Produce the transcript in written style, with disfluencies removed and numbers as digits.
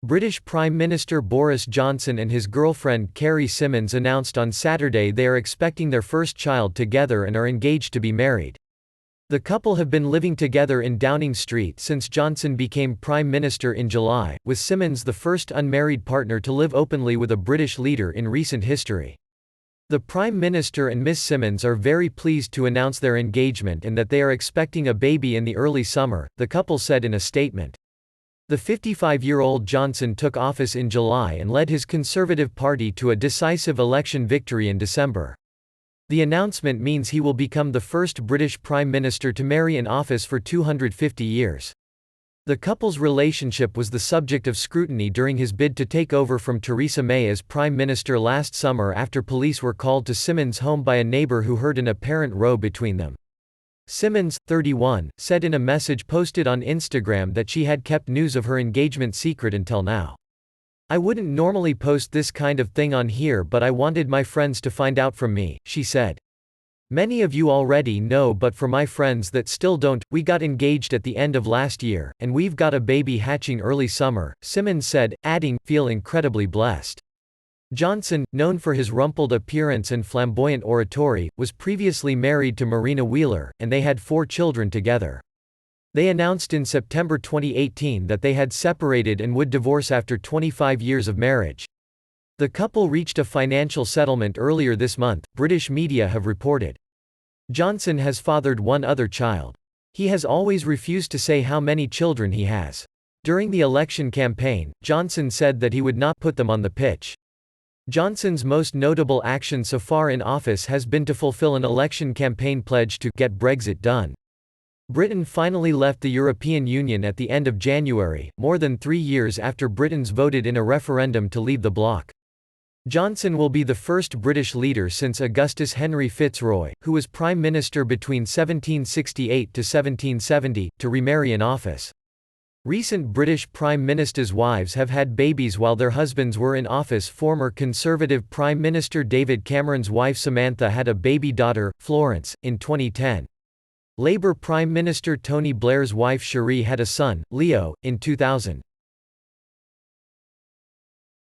British Prime Minister Boris Johnson and his girlfriend Carrie Symonds announced on Saturday they are expecting their first child together and are engaged to be married. The couple have been living together in Downing Street since Johnson became Prime Minister in July, with Symonds the first unmarried partner to live openly with a British leader in recent history. The Prime Minister and Miss Symonds are very pleased to announce their engagement and that they are expecting a baby in the early summer, the couple said in a statement. The 55-year-old Johnson took office in July and led his Conservative Party to a decisive election victory in December. The announcement means he will become the first British Prime Minister to marry in office for 250 years. The couple's relationship was the subject of scrutiny during his bid to take over from Theresa May as Prime Minister last summer after police were called to Symonds' home by a neighbour who heard an apparent row between them. Symonds, 31, said in a message posted on Instagram that she had kept news of her engagement secret until now. "I wouldn't normally post this kind of thing on here, but I wanted my friends to find out from me," she said. "Many of you already know, but for my friends that still don't, we got engaged at the end of last year, and we've got a baby hatching early summer," Symonds said, adding, "Feel incredibly blessed." Johnson, known for his rumpled appearance and flamboyant oratory, was previously married to Marina Wheeler, and they had 4 children together. They announced in September 2018 that they had separated and would divorce after 25 years of marriage. The couple reached a financial settlement earlier this month, British media have reported. Johnson has fathered 1 other child. He has always refused to say how many children he has. During the election campaign, Johnson said that he would not put them on the pitch. Johnson's most notable action so far in office has been to fulfill an election campaign pledge to get Brexit done. Britain finally left the European Union at the end of January, more than 3 years after Britons voted in a referendum to leave the bloc. Johnson will be the first British leader since Augustus Henry Fitzroy, who was Prime Minister between 1768 to 1770, to remarry in office. Recent British Prime Ministers' wives have had babies while their husbands were in office. Former Conservative Prime Minister David Cameron's wife Samantha had a baby daughter, Florence, in 2010. Labour Prime Minister Tony Blair's wife Cherie had a son, Leo, in 2000.